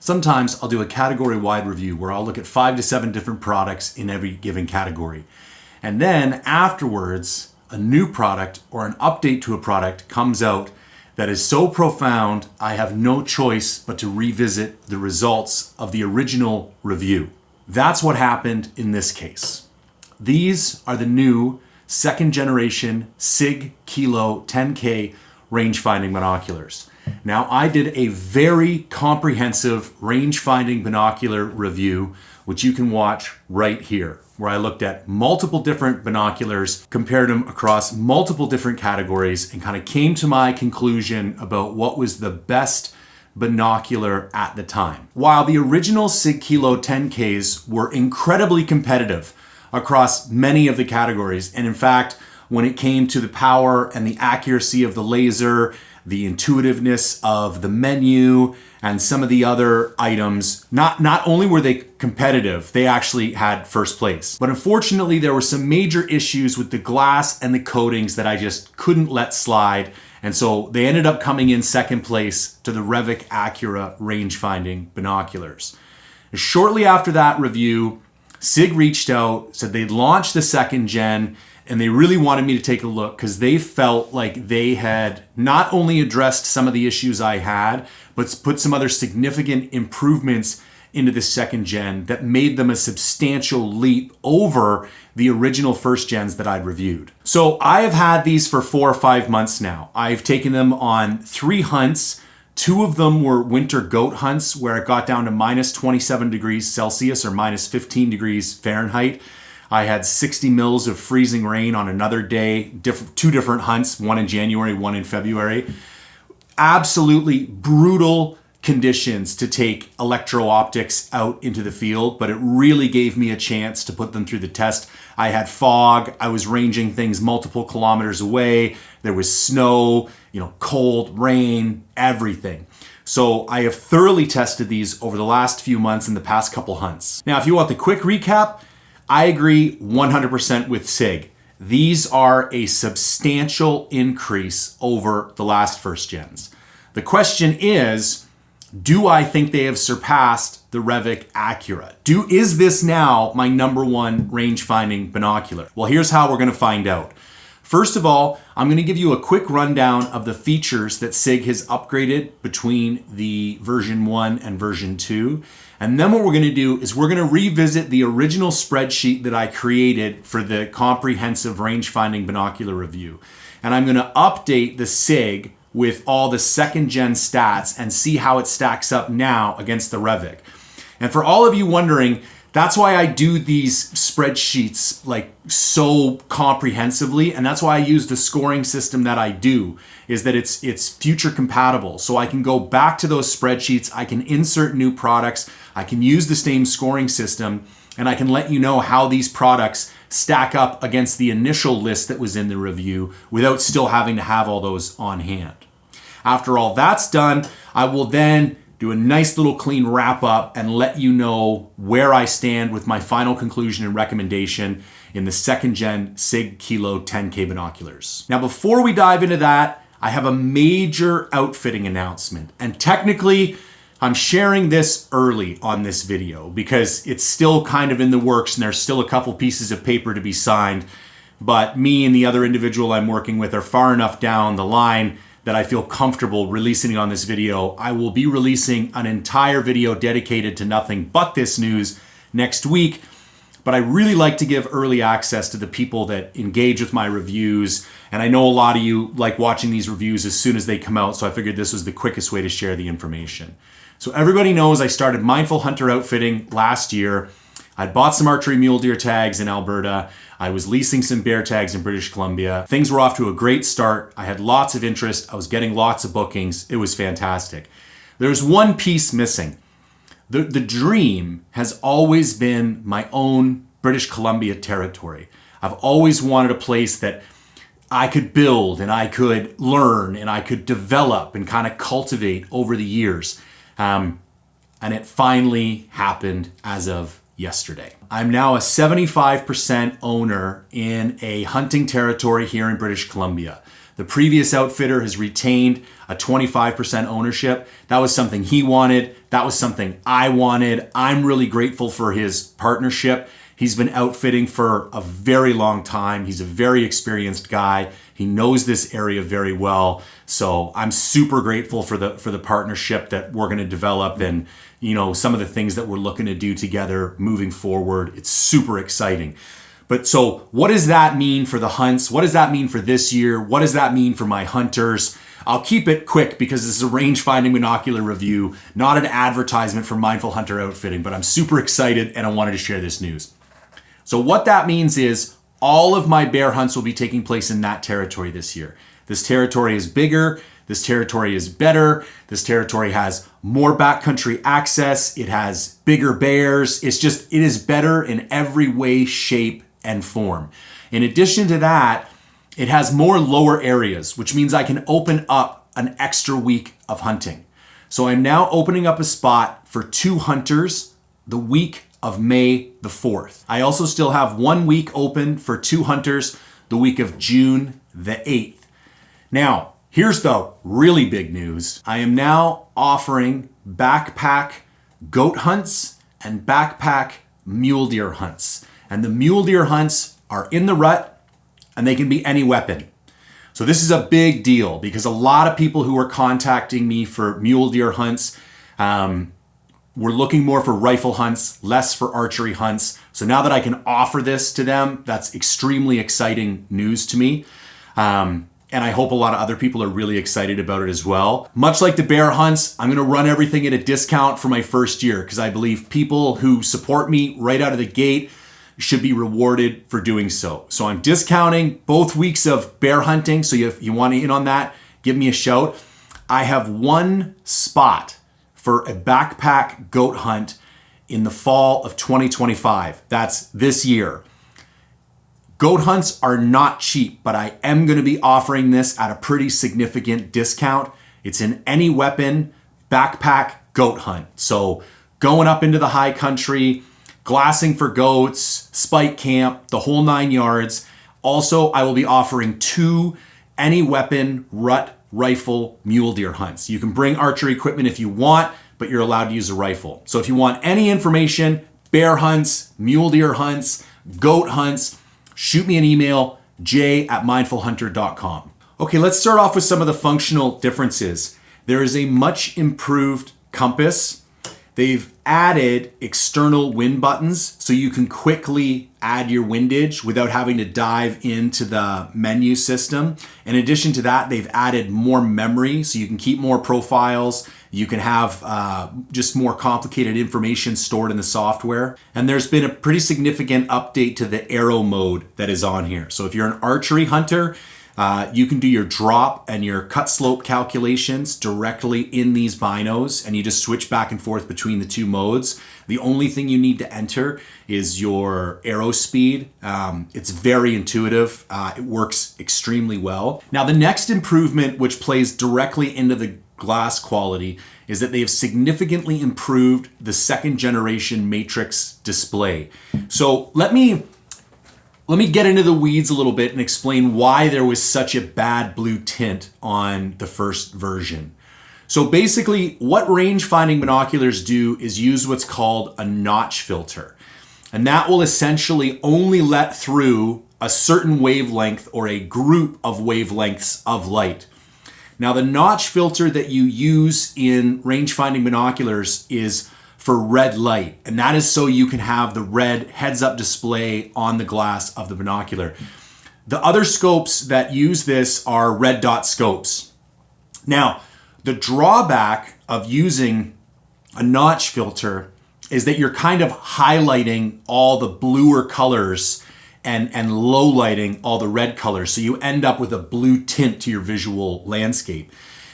Sometimes I'll do a category-wide review where I'll look at 5 to 7 different products in every given category. And then afterwards, a new product or an update to a product comes out that is so profound, I have no choice but to revisit the results of the original review. That's what happened in this case. These are the new second generation Sig Kilo10K rangefinding binoculars. Now, I did a very comprehensive rangefinding binocular review, which you can watch right here, where I looked at multiple different binoculars, compared them across multiple different categories, and kind of came to my conclusion about what was the best binocular at the time. While the original Sig Kilo10Ks were incredibly competitive across many of the categories, and in fact, when it came to the power and the accuracy of the laser, the intuitiveness of the menu, and some of the other items, not only were they competitive, they actually had first place. But unfortunately, there were some major issues with the glass and the coatings that I just couldn't let slide. And so they ended up coming in second place to the Revic Acura rangefinding binoculars. Shortly after that review, Sig reached out, said they'd launched the second gen, and they really wanted me to take a look because they felt like they had not only addressed some of the issues I had, but put some other significant improvements into the second gen that made them a substantial leap over the original first gens that I'd reviewed. So I have had these for 4 or 5 months now. I've taken them on 3 hunts. 2 of them were winter goat hunts where it got down to minus 27 degrees Celsius or minus 15 degrees Fahrenheit. I had 60 mils of freezing rain on another day, 2 different hunts, one in January, one in February. Absolutely brutal conditions to take electro-optics out into the field, but it really gave me a chance to put them through the test. I had fog, I was ranging things multiple kilometers away, there was snow, cold, rain, everything. So I have thoroughly tested these over the last few months and the past couple hunts. Now, if you want the quick recap, I agree 100% with Sig. These are a substantial increase over the last first gens. The question is, do I think they have surpassed the Revic Acura? Is this now my number 1 rangefinding binocular? Well, here's how we're gonna find out. First of all, I'm going to give you a quick rundown of the features that Sig has upgraded between the version 1 and version 2. And then what we're going to do is we're going to revisit the original spreadsheet that I created for the comprehensive rangefinding binocular review. And I'm going to update the Sig with all the second gen stats and see how it stacks up now against the Revic. And for all of you wondering, that's why I do these spreadsheets like so comprehensively, and that's why I use the scoring system that I do, is that it's future compatible. So I can go back to those spreadsheets, I can insert new products, I can use the same scoring system, and I can let you know how these products stack up against the initial list that was in the review without still having to have all those on hand. After all that's done, I will then do a nice little clean wrap up and let you know where I stand with my final conclusion and recommendation in the second gen Sig Kilo10K binoculars. Now, before we dive into that, I have a major outfitting announcement. And technically, I'm sharing this early on this video because it's still kind of in the works and there's still a couple pieces of paper to be signed. But me and the other individual I'm working with are far enough down the line that I feel comfortable releasing it on this video. I will be releasing an entire video dedicated to nothing but this news next week, but I really like to give early access to the people that engage with my reviews, and I know a lot of you like watching these reviews as soon as they come out, so I figured this was the quickest way to share the information. So everybody knows I started Mindful Hunter Outfitting last year. I bought some archery mule deer tags in Alberta. I was leasing some bear tags in British Columbia. Things were off to a great start. I had lots of interest. I was getting lots of bookings. It was fantastic. There's one piece missing. The dream has always been my own British Columbia territory. I've always wanted a place that I could build and I could learn and I could develop and kind of cultivate over the years. And it finally happened as of yesterday. I'm now a 75% owner in a hunting territory here in British Columbia. The previous outfitter has retained a 25% ownership. That was something he wanted. That was something I wanted. I'm really grateful for his partnership. He's been outfitting for a very long time. He's a very experienced guy. He knows this area very well. So I'm super grateful for the partnership that we're going to develop, and some of the things that we're looking to do together moving forward. It's super exciting. But so what does that mean for the hunts? What does that mean for this year? What does that mean for my hunters? I'll keep it quick because this is a range-finding binocular review, not an advertisement for Mindful Hunter Outfitting, but I'm super excited and I wanted to share this news. So what that means is all of my bear hunts will be taking place in that territory this year. This territory is bigger. This territory is better. This territory has more backcountry access. It has bigger bears. It is better in every way, shape, and form. In addition to that, it has more lower areas, which means I can open up an extra week of hunting. So I'm now opening up a spot for 2 hunters the week of May the 4th. I also still have 1 week open for 2 hunters the week of June the 8th. Now, here's the really big news. I am now offering backpack goat hunts and backpack mule deer hunts. And the mule deer hunts are in the rut and they can be any weapon. So this is a big deal because a lot of people who are contacting me for mule deer hunts, we're looking more for rifle hunts, less for archery hunts. So now that I can offer this to them, that's extremely exciting news to me. And I hope a lot of other people are really excited about it as well. Much like the bear hunts, I'm gonna run everything at a discount for my first year because I believe people who support me right out of the gate should be rewarded for doing so. So I'm discounting both weeks of bear hunting. So if you want to in on that, give me a shout. I have 1 spot for a backpack goat hunt in the fall of 2025. That's this year. Goat hunts are not cheap, but I am going to be offering this at a pretty significant discount. It's an any weapon backpack goat hunt. So going up into the high country, glassing for goats, spike camp, the whole 9 yards. Also, I will be offering 2 any weapon rut rifle mule deer hunts. You can bring archery equipment if you want, but you're allowed to use a rifle. So if you want any information, bear hunts, mule deer hunts, goat hunts, shoot me an email, j@mindfulhunter.com. Okay, let's start off with some of the functional differences. There is a much improved compass. They've added external wind buttons so you can quickly add your windage without having to dive into the menu system. In addition to that, they've added more memory so you can keep more profiles. You can have just more complicated information stored in the software. And there's been a pretty significant update to the arrow mode that is on here. So if you're an archery hunter, you can do your drop and your cut slope calculations directly in these binos, and you just switch back and forth between the 2 modes. The only thing you need to enter is your arrow speed. It's very intuitive. It works extremely well. Now, the next improvement, which plays directly into the glass quality, is that they have significantly improved the 2nd generation matrix display. So let me get into the weeds a little bit and explain why there was such a bad blue tint on the first version. So basically, what range-finding binoculars do is use what's called a notch filter. And that will essentially only let through a certain wavelength or a group of wavelengths of light. Now, the notch filter that you use in range-finding binoculars is for red light, and that is so you can have the red heads-up display on the glass of the binocular. The other scopes that use this are red dot scopes. Now, the drawback of using a notch filter is that you're kind of highlighting all the bluer colors and low lighting all the red colors, so you end up with a blue tint to your visual landscape.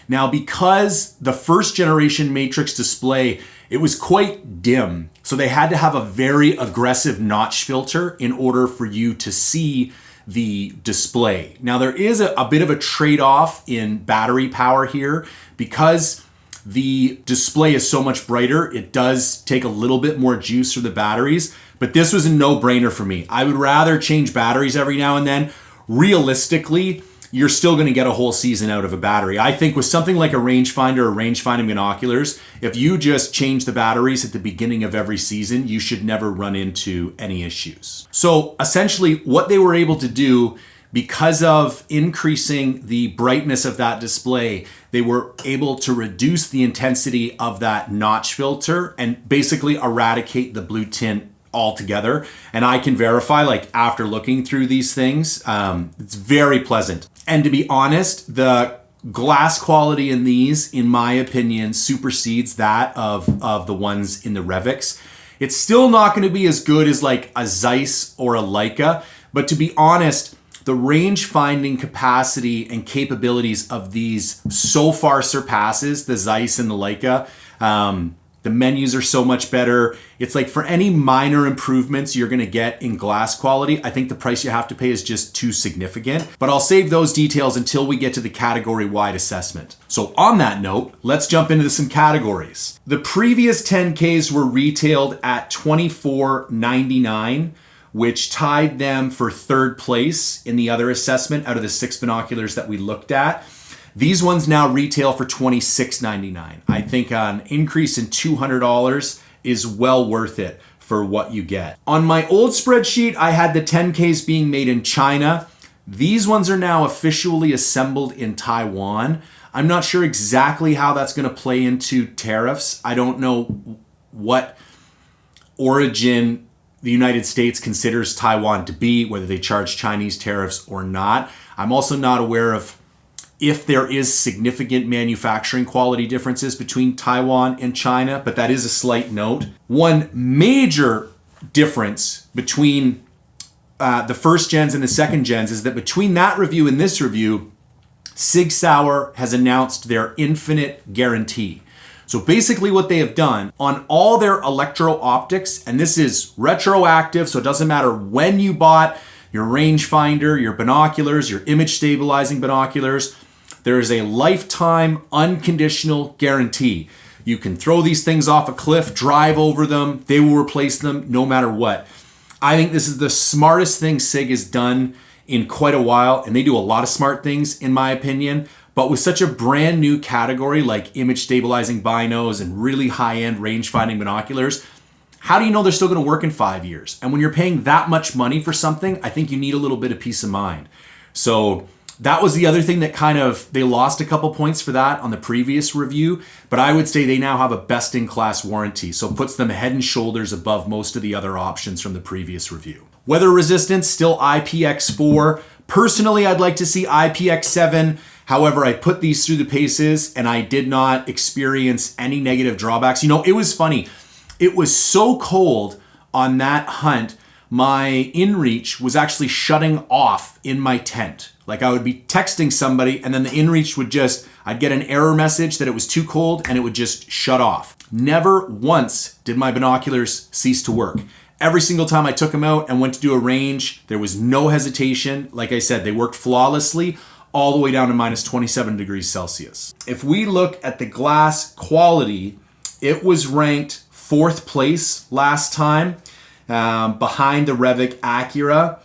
Now, because the first generation matrix display, it was quite dim, so they had to have a very aggressive notch filter in order for you to see the display. Now, there is a bit of a trade-off in battery power here. Because the display is so much brighter, it does take a little bit more juice from the batteries, but this was a no-brainer for me. I would rather change batteries every now and then. Realistically, you're still going to get a whole season out of a battery. I think with something like a rangefinder or rangefinding binoculars, if you just change the batteries at the beginning of every season, you should never run into any issues. So essentially what they were able to do, because of increasing the brightness of that display, they were able to reduce the intensity of that notch filter and basically eradicate the blue tint altogether. And I can verify, like after looking through these things, it's very pleasant. And to be honest, the glass quality in these, in my opinion, supersedes that of the ones in the Revics. It's still not going to be as good as like a Zeiss or a Leica, but to be honest, the range finding capacity and capabilities of these so far surpasses the Zeiss and the Leica. The menus are so much better. It's like for any minor improvements you're gonna get in glass quality, I think the price you have to pay is just too significant. But I'll save those details until we get to the category-wide assessment. So on that note, let's jump into some categories. The previous 10Ks were retailed at $24.99, which tied them for third place in the other assessment out of the 6 binoculars that we looked at. These ones now retail for $26.99. I think an increase in $200 is well worth it for what you get. On my old spreadsheet, I had the 10Ks being made in China. These ones are now officially assembled in Taiwan. I'm not sure exactly how that's going to play into tariffs. I don't know what origin the United States considers Taiwan to be, whether they charge Chinese tariffs or not. I'm also not aware of if there is significant manufacturing quality differences between Taiwan and China, but that is a slight note. One major difference between the first gens and the second gens is that between that review and this review, Sig Sauer has announced their infinite guarantee. So basically what they have done on all their electro-optics, and this is retroactive, so it doesn't matter when you bought your rangefinder, your binoculars, your image stabilizing binoculars, there is a lifetime unconditional guarantee. You can throw these things off a cliff, drive over them, they will replace them no matter what. I think this is the smartest thing Sig has done in quite a while, and they do a lot of smart things in my opinion, but with such a brand new category like image stabilizing binos and really high-end range-finding binoculars, how do you know they're still gonna work in 5 years? And when you're paying that much money for something, I think you need a little bit of peace of mind. So that was the other thing that kind of, they lost a couple points for that on the previous review, but I would say they now have a best-in-class warranty, so it puts them head and shoulders above most of the other options from the previous review. Weather resistance, still IPX4. Personally, I'd like to see IPX7. However, I put these through the paces and I did not experience any negative drawbacks. You know, it was funny. It was so cold on that hunt, my InReach was actually shutting off in my tent. Like I would be texting somebody and then the InReach would just, I'd get an error message that it was too cold and it would just shut off. Never once did my binoculars cease to work. Every single time I took them out and went to do a range, there was no hesitation. Like I said, they worked flawlessly all the way down to minus 27 degrees Celsius. If we look at the glass quality, it was ranked 4th place last time, behind the Revic Acura.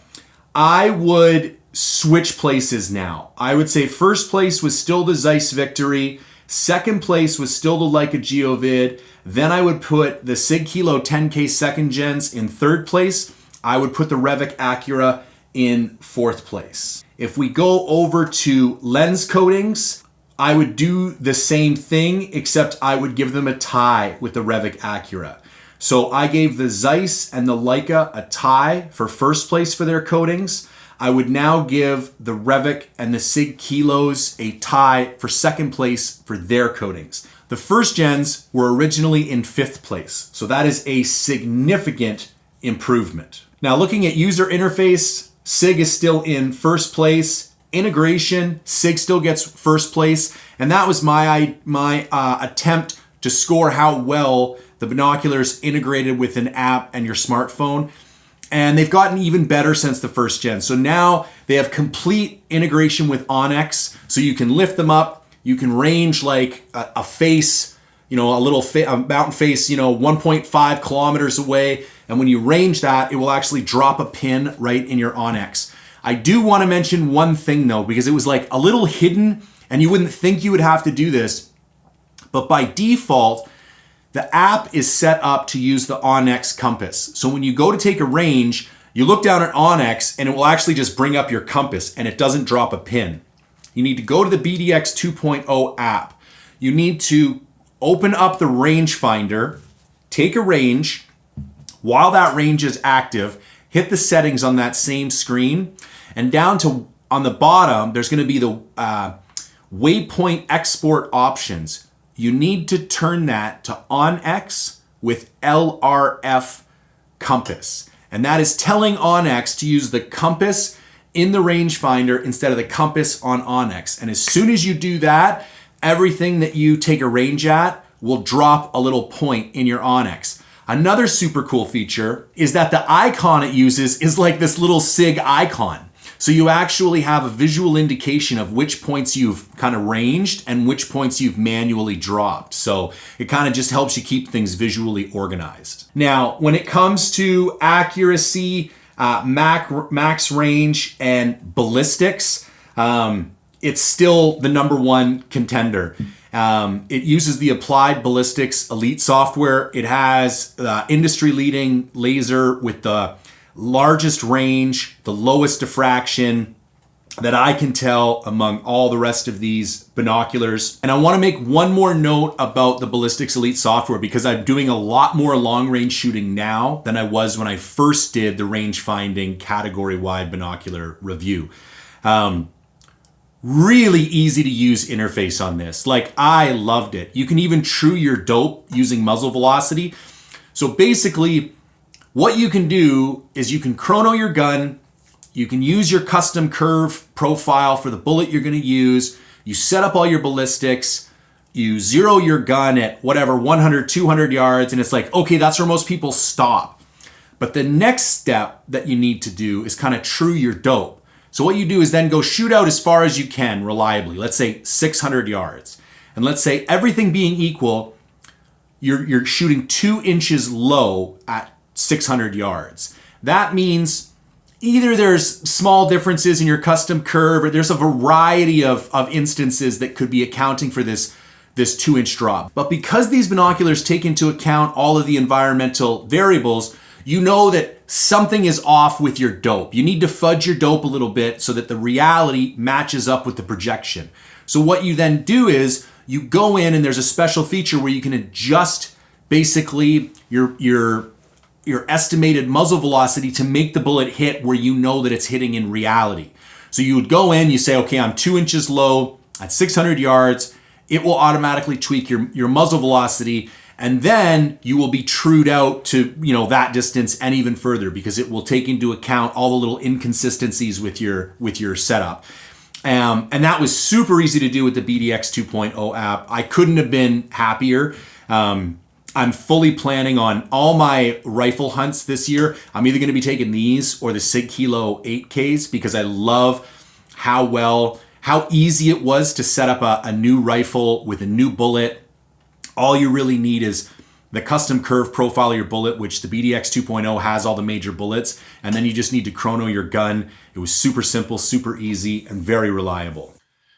I would switch places now. I would say first place was still the Zeiss Victory, second place was still the Leica Geovid, then I would put the Sig Kilo10K second gens in third place. I would put the Revic Acura in 4th place. If we go over to lens coatings, I would do the same thing, except I would give them a tie with the Revic Acura. So I gave the Zeiss and the Leica a tie for first place for their coatings. I would now give the Revic and the Sig Kilos a tie for second place for their coatings. The first gens were originally in 5th place, so that is a significant improvement. Now looking at user interface, Sig is still in 1st place. Integration, Sig still gets 1st place, and that was my attempt to score how well the binoculars integrated with an app and your smartphone. And they've gotten even better since the first gen. So now they have complete integration with Onyx, so you can lift them up, you can range like a face, you know, a mountain face, you know, 1.5 kilometers away. And when you range that, it will actually drop a pin right in your Onyx. I do want to mention one thing though, because it was like a little hidden and you wouldn't think you would have to do this, but by default, the app is set up to use the Onyx compass. So when you go to take a range, you look down at Onyx and it will actually just bring up your compass and it doesn't drop a pin. You need to go to the BDX 2.0 app. You need to open up the rangefinder, take a range. While that range is active, hit the settings on that same screen, and down to on the bottom, there's going to be the waypoint export options. You need to turn that to OnX with LRF compass. And that is telling OnX to use the compass in the rangefinder instead of the compass on OnX. And as soon as you do that, everything that you take a range at will drop a little point in your OnX. Another super cool feature is that the icon it uses is like this little Sig icon. So you actually have a visual indication of which points you've kind of ranged and which points you've manually dropped. So it kind of just helps you keep things visually organized. Now, when it comes to accuracy, max range, and ballistics, it's still the number one contender. It uses the Applied Ballistics Elite software. It has industry-leading laser with the largest range, the lowest diffraction that I can tell among all the rest of these binoculars. And I want to make one more note about the Ballistics Elite software because I'm doing a lot more long-range shooting now than I was when I first did the range-finding category-wide binocular review. Really easy to use interface on this. Like, I loved it. You can even true your dope using muzzle velocity. So basically, what you can do is you can chrono your gun, you can use your custom curve profile for the bullet you're going to use, you set up all your ballistics, you zero your gun at whatever, 100, 200 yards, and it's like, okay, that's where most people stop. But the next step that you need to do is kind of true your dope. So what you do is then go shoot out as far as you can reliably, let's say 600 yards. And let's say everything being equal, you're shooting 2 inches low at 600 yards. That means either there's small differences in your custom curve or there's a variety of instances that could be accounting for this 2-inch drop. But because these binoculars take into account all of the environmental variables, you know that something is off with your dope. You need to fudge your dope a little bit so that the reality matches up with the projection. So what you then do is you go in and there's a special feature where you can adjust basically your estimated muzzle velocity to make the bullet hit where you know that it's hitting in reality. So you would go in, you say, okay, I'm 2 inches low at 600 yards. It will automatically tweak your muzzle velocity, and then you will be trued out to, that distance and even further because it will take into account all the little inconsistencies with your setup. And that was super easy to do with the BDX 2.0 app. I couldn't have been happier. I'm fully planning on all my rifle hunts this year. I'm either going to be taking these or the Sig Kilo10K-ABS because I love how easy it was to set up a new rifle with a new bullet. All you really need is the custom curve profile of your bullet, which the BDX 2.0 has all the major bullets, and then you just need to chrono your gun. It was super simple, super easy, and very reliable.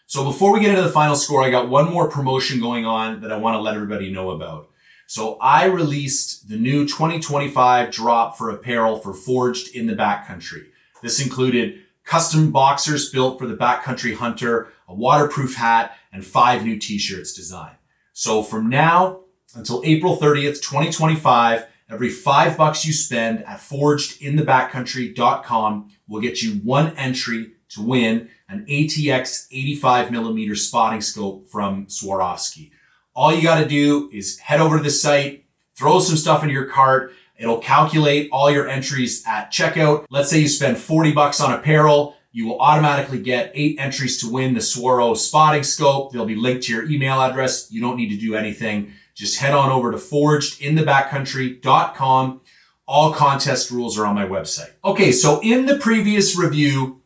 So before we get into the final score, I got one more promotion going on that I want to let everybody know about. So I released the new 2025 drop for apparel for Forged in the Backcountry. This included custom boxers built for the backcountry hunter, a waterproof hat, and 5 new t-shirts designed. So from now until April 30th, 2025, every $5 you spend at forgedinthebackcountry.com will get you 1 entry to win an ATX 85mm spotting scope from Swarovski. All you got to do is head over to the site, throw some stuff into your cart. It'll calculate all your entries at checkout. Let's say you spend $40 on apparel. You will automatically get 8 entries to win the Swaro spotting scope. They'll be linked to your email address. You don't need to do anything. Just head on over to forgedinthebackcountry.com. All contest rules are on my website. Okay, so in the previous review,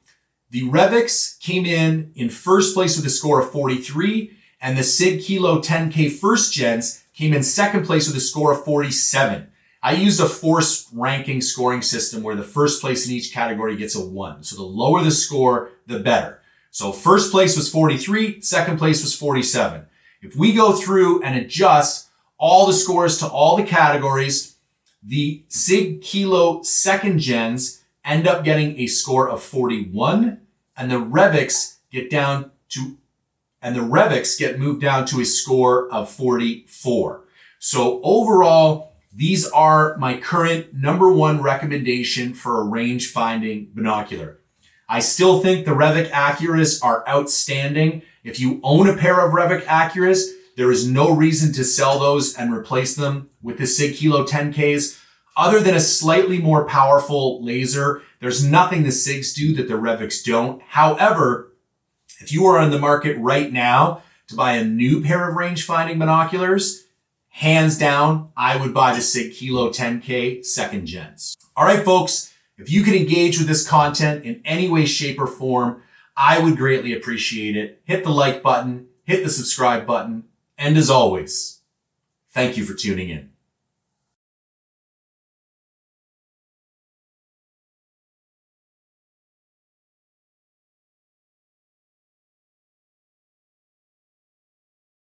the Revix came in first place with a score of 43, and the Sig Kilo10K first gens came in second place with a score of 47. I used a forced ranking scoring system where the first place in each category gets a 1. So the lower the score, the better. So first place was 43, second place was 47. If we go through and adjust all the scores to all the categories, the Sig Kilo 2nd gens end up getting a score of 41, and the Revics get moved down to a score of 44. So overall, these are my current #1 recommendation for a range finding binocular. I still think the Revic Acuras are outstanding. If you own a pair of Revic Acuras, there is no reason to sell those and replace them with the Sig Kilo 10Ks. Other than a slightly more powerful laser, there's nothing the Sigs do that the Revics don't. However, if you are on the market right now to buy a new pair of range finding binoculars, hands down, I would buy the Sig Kilo 10K 2nd gens. All right, folks, if you can engage with this content in any way, shape, or form, I would greatly appreciate it. Hit the like button, hit the subscribe button, and as always, thank you for tuning in.